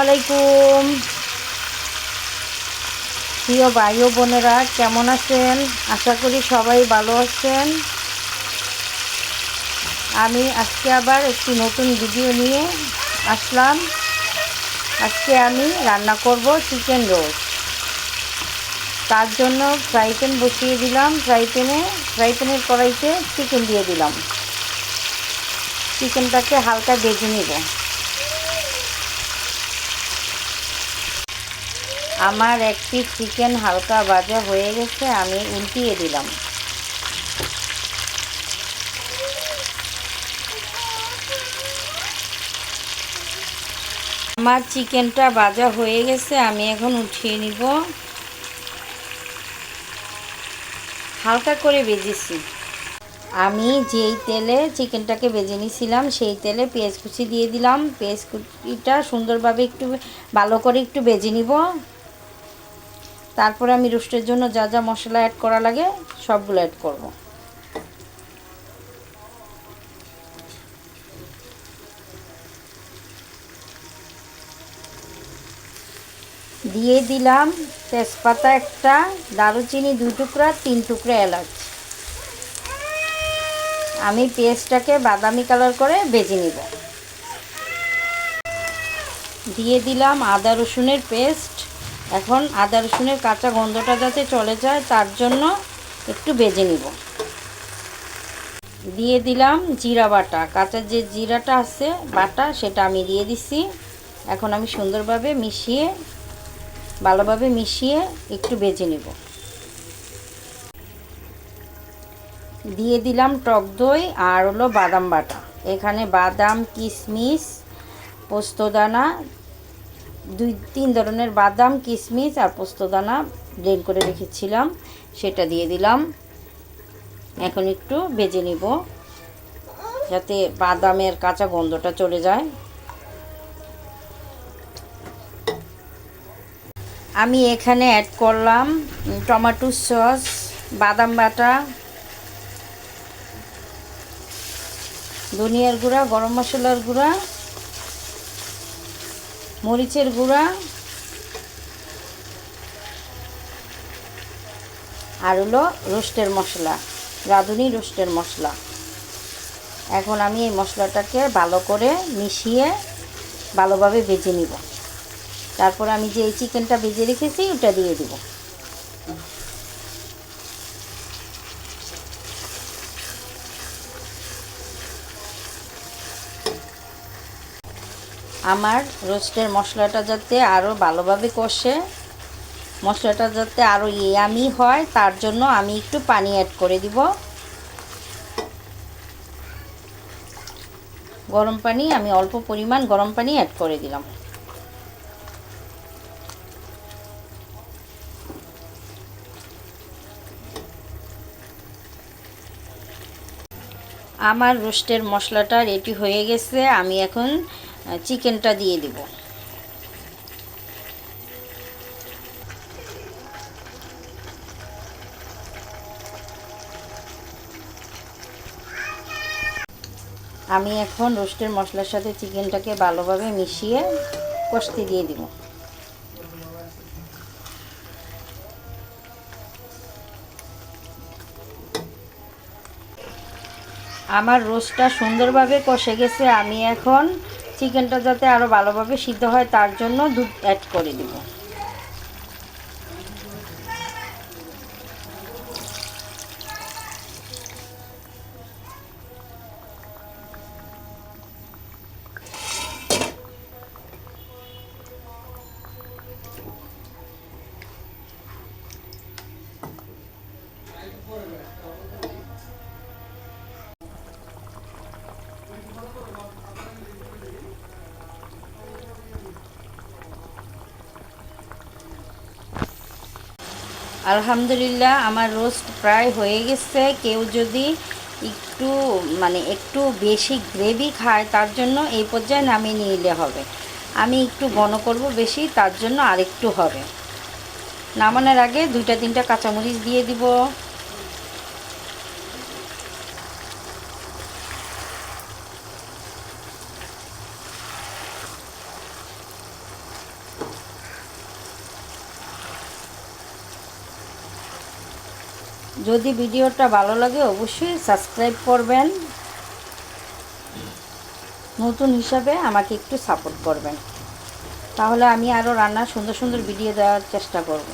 আলাইকুম প্রিয় ভাই ও বোনেরা, কেমন আছেন? আশা করি সবাই ভালো আছেন। আমি আজকে আবার একটি নতুন ভিডিও নিয়ে আসলাম। আজকে আমি রান্না করব চিকেন রোস্ট। তার জন্য ফ্রাই প্যান বসিয়ে দিলাম। ফ্রাই প্যানের কড়াইতে চিকেন দিয়ে দিলাম। চিকেনটাকে হালকা ভেজে নেব। আমার একটি চিকেন হালকা ভাজা হয়ে গেছে, আমি উল্টিয়ে দিলাম। আমার চিকেনটা ভাজা হয়ে গেছে, আমি এখন উঠিয়ে নিব। হালকা করে ভেজেছি। আমি যেই তেলে চিকেনটাকে ভেজে নিয়েছিলাম সেই তেলে পেঁয়াজ কুচি দিয়ে দিলাম। পেঁয়াজ কুচিটা সুন্দরভাবে একটু ভালো করে একটু ভেজে নিব। তারপরে আমি রোস্টের জন্য যা যা মশলা অ্যাড করা লাগে সবগুলো অ্যাড করব। দিয়ে দিলাম তেজপাতা একটা, দারুচিনি 2 টুকরা, 3 টুকরা এলাচ। আমি পেঁয়াজটাকে বাদামি কালার করে ভেজে নিব। দিয়ে দিলাম আদা রসুনের পেস্ট। এখন আদা রসুনের কাঁচা গন্ধটা যাতে চলে যায় তার জন্য একটু ভেজে নিব। দিয়ে দিলাম জিরা বাটা। কাঁচা যে জিরাটা আছে বাটা, সেটা আমি দিয়ে দিছি। এখন আমি সুন্দরভাবে ভালোভাবে মিশিয়ে একটু ভেজে নিব। দিয়ে দিলাম টক দই আর হলো বাদাম বাটা। এখানে বাদাম, কিশমিশ, পোস্তদানা, 2-3 ধরনের বাদাম, কিশমিশ আর পোস্তদানা ব্লেন্ড করে রেখেছিলাম, সেটা দিয়ে দিলাম। এখন একটু ভেজে নিব যাতে বাদামের কাঁচা গন্ধটা চলে যায়। আমি এখানে অ্যাড করলাম টমেটো সস, বাদাম বাটা, ধনিয়ার গুঁড়া, গরম মশলার গুঁড়া, মরিচের গুঁড়া আর হলো রোস্টের মশলা, রাঁধুনি রোস্টের মশলা। এখন আমি এই মশলাটাকে ভালো করে মিশিয়ে ভালোভাবে ভেজে নিব। তারপর আমি যে এই চিকেনটা ভেজে রেখেছি ওটা দিয়ে দিব। আমার রোস্টের মশলাটা যাতে আরও ভালোভাবে কষে, মশলাটা যাতে আরও ইয়ামি হয় তার জন্য আমি একটু পানি অ্যাড করে দিব। গরম পানি, আমি অল্প পরিমাণ গরম পানি অ্যাড করে দিলাম। আমার রোস্টের মশলাটা রেডি হয়ে গেছে, আমি এখন চিকেনটা দিয়ে দিব। আমি এখন রোস্টের মশলার সাথে চিকেনটাকে ভালোভাবে মিশিয়ে কষতে দিয়ে দিব। আমার রোস্টটা সুন্দরভাবে কষে গেছে, আমি এখন চিকেনটা যাতে আরও ভালোভাবে সিদ্ধ হয় তার জন্য দুধ অ্যাড করে দিব। আলহামদুলিল্লাহ, আমার রোস্ট প্রায় হয়ে গেছে। কেউ যদি একটু বেশি গ্রেভি খায় তার জন্য এই পর্যায়ে নামিয়ে নিলে হবে। আমি একটু ঘন করব বেশি, তার জন্য আরেকটু হবে। নামানোর আগে 2-3টা কাঁচামরিচ দিয়ে দিব। যদি ভিডিওটা ভালো লাগে অবশ্যই সাবস্ক্রাইব করবেন, নতুন হিসাবে আমাকে একটু সাপোর্ট করবেন, তাহলে আমি আরও রান্নার সুন্দর সুন্দর ভিডিও দেওয়ার চেষ্টা করব।